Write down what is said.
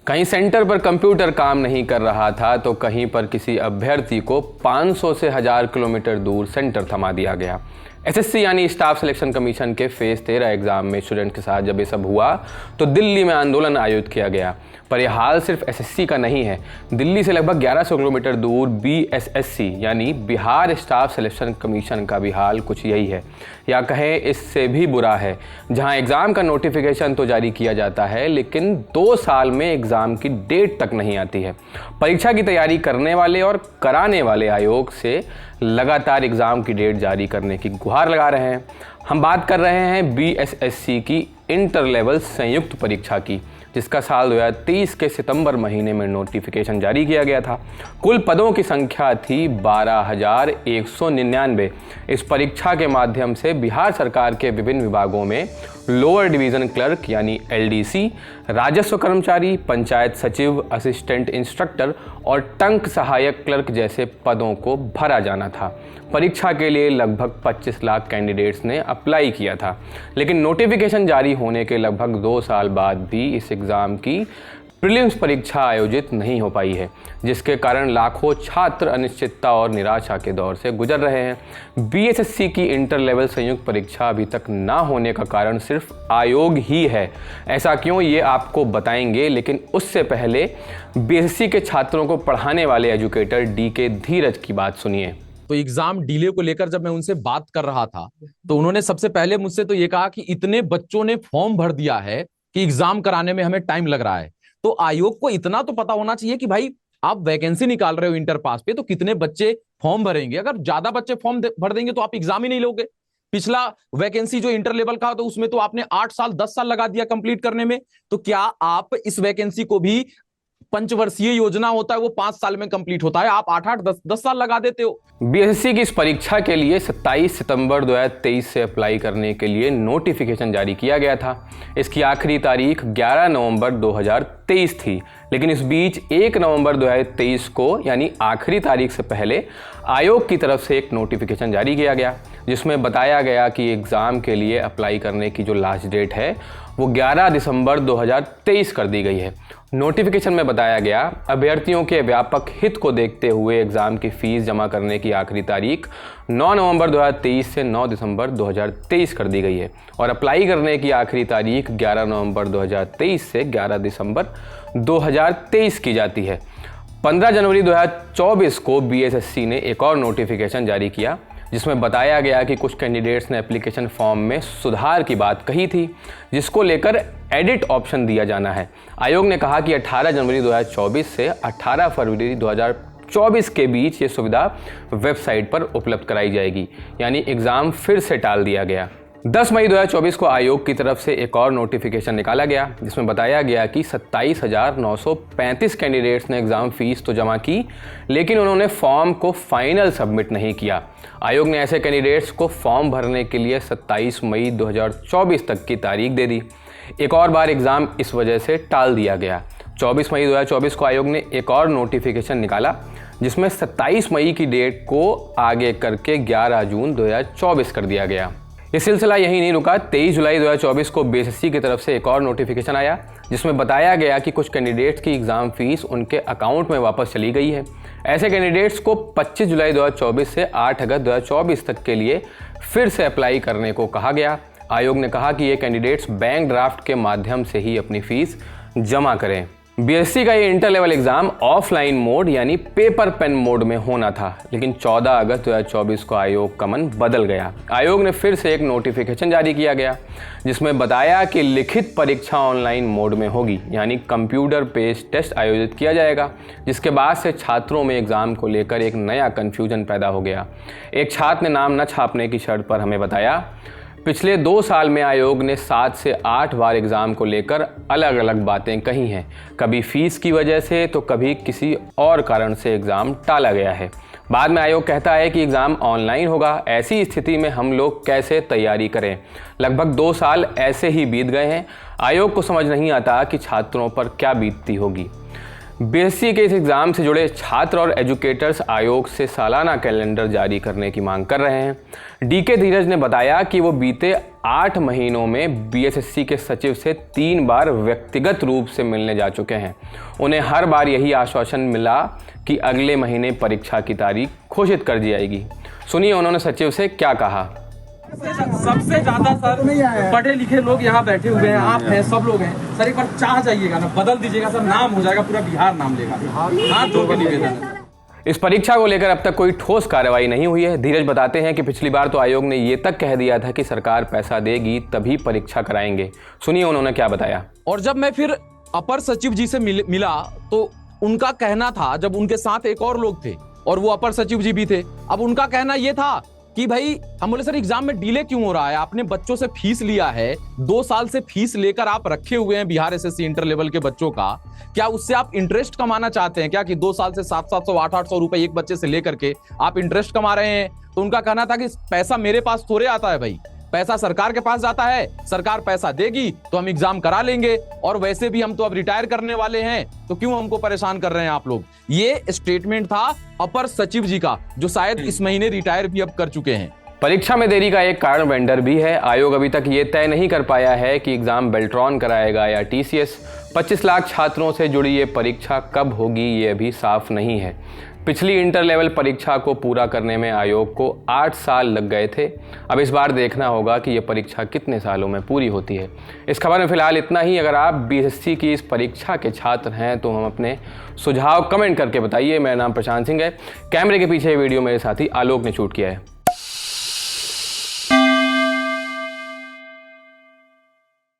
कहीं सेंटर पर कंप्यूटर काम नहीं कर रहा था तो कहीं पर किसी अभ्यर्थी को 500 से 1000 किलोमीटर दूर सेंटर थमा दिया गया। एसएससी यानी स्टाफ सिलेक्शन कमीशन के फेज 13 एग्जाम में स्टूडेंट के साथ जब ये सब हुआ तो दिल्ली में आंदोलन आयोजित किया गया। पर यह हाल सिर्फ एसएससी का नहीं है। दिल्ली से लगभग 1100 किलोमीटर दूर बीएसएससी यानी बिहार स्टाफ सिलेक्शन कमीशन का भी हाल कुछ यही है, या कहें इससे भी बुरा है, जहां एग्ज़ाम का नोटिफिकेशन तो जारी किया जाता है लेकिन 2 साल में एग्ज़ाम की डेट तक नहीं आती है। परीक्षा की तैयारी करने वाले और कराने वाले आयोग से लगातार एग्ज़ाम की डेट जारी करने की गुहार लगा रहे हैं। हम बात कर रहे हैं बीएसएससी की इंटर लेवल संयुक्त परीक्षा की, जिसका साल 2023 के सितंबर महीने में नोटिफिकेशन जारी किया गया था। कुल पदों की संख्या थी 12,199। इस परीक्षा के माध्यम से बिहार सरकार के विभिन्न विभागों में लोअर डिवीज़न क्लर्क यानी एलडीसी, राजस्व कर्मचारी, पंचायत सचिव, असिस्टेंट इंस्ट्रक्टर और टंक सहायक क्लर्क जैसे पदों को भरा जाना था। परीक्षा के लिए लगभग 25 लाख कैंडिडेट्स ने अप्लाई किया था, लेकिन नोटिफिकेशन जारी होने के लगभग 2 साल बाद भी इस एग्ज़ाम की प्रीलिम्स परीक्षा आयोजित नहीं हो पाई है, जिसके कारण लाखों छात्र अनिश्चितता और निराशा के दौर से गुजर रहे हैं। बीएसएससी की इंटर लेवल संयुक्त परीक्षा अभी तक ना होने का कारण सिर्फ आयोग ही है। ऐसा क्यों, ये आपको बताएंगे, लेकिन उससे पहले बीएसएससी के छात्रों को पढ़ाने वाले एजुकेटर डीके धीरज की बात सुनिए। तो एग्जाम डिले को लेकर जब मैं उनसे बात कर रहा था तो उन्होंने सबसे पहले मुझसे तो ये कहा कि इतने बच्चों ने फॉर्म भर दिया है कि एग्जाम कराने में हमें टाइम लग रहा है। तो आयोग को इतना तो पता होना चाहिए कि भाई आप वैकेंसी निकाल रहे हो इंटर पास पे, तो कितने बच्चे फॉर्म भरेंगे। अगर ज्यादा बच्चे फॉर्म भर देंगे तो आप एग्जाम ही नहीं लोगे। पिछला वैकेंसी जो इंटर लेवल का तो उसमें तो आपने 8 साल 10 साल लगा दिया कंप्लीट करने में, तो क्या आप इस वैकेंसी को भी, पंचवर्षीय योजना होता है वो 5 साल में कंप्लीट होता है, आप 8-8 10 साल लगा देते हो। बीएसएससी की इस परीक्षा के लिए 27 सितंबर 2023 से अप्लाई करने के लिए नोटिफिकेशन जारी किया गया था। इसकी आखिरी तारीख 11 नवंबर 2023 थी, लेकिन इस बीच 1 नवंबर 2023 को यानी आखिरी तारीख से पहले आयोग की तरफ से एक नोटिफिकेशन जारी किया गया, जिसमें बताया गया कि एग्ज़ाम के लिए अप्लाई करने की जो लास्ट डेट है वो 11 दिसंबर 2023 कर दी गई है। नोटिफिकेशन में बताया गया अभ्यर्थियों के व्यापक हित को देखते हुए एग्ज़ाम की फ़ीस जमा करने की आखिरी तारीख 9 नवंबर 2023 से 9 दिसंबर 2023 कर दी गई है और अप्लाई करने की आखिरी तारीख 11 नवंबर 2023 से 11 दिसंबर 2023 की जाती है। 15 जनवरी 2024 को बीएसएससी ने एक और नोटिफिकेशन जारी किया, जिसमें बताया गया कि कुछ कैंडिडेट्स ने एप्लीकेशन फॉर्म में सुधार की बात कही थी, जिसको लेकर एडिट ऑप्शन दिया जाना है। आयोग ने कहा कि 18 जनवरी 2024 से 18 फरवरी 2024 के बीच ये सुविधा वेबसाइट पर उपलब्ध कराई जाएगी, यानी एग्ज़ाम फिर से टाल दिया गया। 10 मई 2024 को आयोग की तरफ से एक और नोटिफिकेशन निकाला गया, जिसमें बताया गया कि 27,935 कैंडिडेट्स ने एग्ज़ाम फीस तो जमा की, लेकिन उन्होंने फॉर्म को फाइनल सबमिट नहीं किया। आयोग ने ऐसे कैंडिडेट्स को फॉर्म भरने के लिए 27 मई 2024 तक की तारीख दे दी। एक और बार एग्ज़ाम इस वजह से टाल दिया गया। 24 मई 2024 को आयोग ने एक और नोटिफिकेशन निकाला, जिसमें 27 मई की डेट को आगे करके 11 जून 2024 कर दिया गया। ये सिलसिला यही नहीं रुका। 23 जुलाई 2024 को बीएसएससी की तरफ से एक और नोटिफिकेशन आया, जिसमें बताया गया कि कुछ कैंडिडेट्स की एग्ज़ाम फीस उनके अकाउंट में वापस चली गई है। ऐसे कैंडिडेट्स को 25 जुलाई 2024 से 8 अगस्त 2024 तक के लिए फिर से अप्लाई करने को कहा गया। आयोग ने कहा कि ये कैंडिडेट्स बैंक ड्राफ्ट के माध्यम से ही अपनी फ़ीस जमा करें। बीएसएससी का ये inter level exam offline mode यानी पेपर पेन मोड में होना था, लेकिन 14 अगस्त 2024 को आयोग का मन बदल गया। आयोग ने फिर से एक नोटिफिकेशन जारी किया गया, जिसमें बताया कि लिखित परीक्षा ऑनलाइन मोड में होगी, यानी कंप्यूटर बेस्ड टेस्ट आयोजित किया जाएगा, जिसके बाद से छात्रों में एग्ज़ाम को लेकर एक नया कन्फ्यूजन पैदा हो गया। एक छात्र ने नाम न छापने की शर्त पर हमें बताया, पिछले 2 साल में आयोग ने 7 से 8 बार एग्ज़ाम को लेकर अलग अलग बातें कही हैं। कभी फीस की वजह से तो कभी किसी और कारण से एग्ज़ाम टाला गया है। बाद में आयोग कहता है कि एग्ज़ाम ऑनलाइन होगा। ऐसी स्थिति में हम लोग कैसे तैयारी करें। लगभग 2 साल ऐसे ही बीत गए हैं। आयोग को समझ नहीं आता कि छात्रों पर क्या बीतती होगी। बीएसएससी के इस एग्ज़ाम से जुड़े छात्र और एजुकेटर्स आयोग से सालाना कैलेंडर जारी करने की मांग कर रहे हैं। डीके धीरज ने बताया कि वो बीते 8 महीनों में बीएसएससी के सचिव से 3 बार व्यक्तिगत रूप से मिलने जा चुके हैं। उन्हें हर बार यही आश्वासन मिला कि अगले महीने परीक्षा की तारीख घोषित कर दी जाएगी। सुनिए उन्होंने सचिव से क्या कहा। सबसे ज्यादा सर पढ़े लिखे लोग यहाँ बैठे हुए हैं, आप हैं, सब लोग हैं सर। एक बार चाह जाइएगा ना, बदल दीजिएगा सर, नाम हो जाएगा, पूरा बिहार नाम लेगा। हाथ जोड़ के निवेदन है। इस परीक्षा को लेकर अब तक कोई ठोस कार्रवाई नहीं हुई है। धीरज बताते हैं कि पिछली बार तो आयोग ने ये तक कह दिया था कि सरकार पैसा देगी तभी परीक्षा कराएंगे। सुनिए उन्होंने क्या बताया। और जब मैं फिर अपर सचिव जी से मिला तो उनका कहना था, जब उनके साथ एक और लोग थे और वो अपर सचिव जी भी थे, अब उनका कहना ये था कि भाई, हम बोले सर एग्जाम में डिले क्यों हो रहा है? आपने बच्चों से फीस लिया है, 2 साल से फीस लेकर आप रखे हुए हैं बिहार एसएससी इंटर लेवल के बच्चों का, क्या उससे आप इंटरेस्ट कमाना चाहते हैं क्या? कि 2 साल से 700 800 रुपए एक बच्चे से लेकर के आप इंटरेस्ट कमा रहे हैं? तो उनका कहना था कि पैसा मेरे पास थोड़े आता है भाई, पैसा सरकार के पास जाता है, सरकार पैसा देगी तो हम एग्जाम करा लेंगे, और वैसे भी हम तो अब रिटायर करने वाले हैं, तो क्यों हमको परेशान कर रहे हैं आप लोग। ये स्टेटमेंट था अपर सचिव जी का, जो शायद इस महीने रिटायर भी अब कर चुके हैं। परीक्षा में देरी का एक कारण वेंडर भी है। आयोग अभी तक ये तय नहीं कर पाया है कि एग्जाम बेल्ट्रॉन कराएगा या टीसीएस। 25 लाख छात्रों से जुड़ी ये परीक्षा कब होगी ये अभी साफ नहीं है। पिछली इंटर लेवल परीक्षा को पूरा करने में आयोग को 8 साल लग गए थे। अब इस बार देखना होगा कि ये परीक्षा कितने सालों में पूरी होती है। इस खबर में फिलहाल इतना ही। अगर आप बीएसएससी की इस परीक्षा के छात्र हैं तो हम अपने सुझाव कमेंट करके बताइए। मेरा नाम प्रशांत सिंह है। कैमरे के पीछे वीडियो मेरे साथी आलोक ने शूट किया है।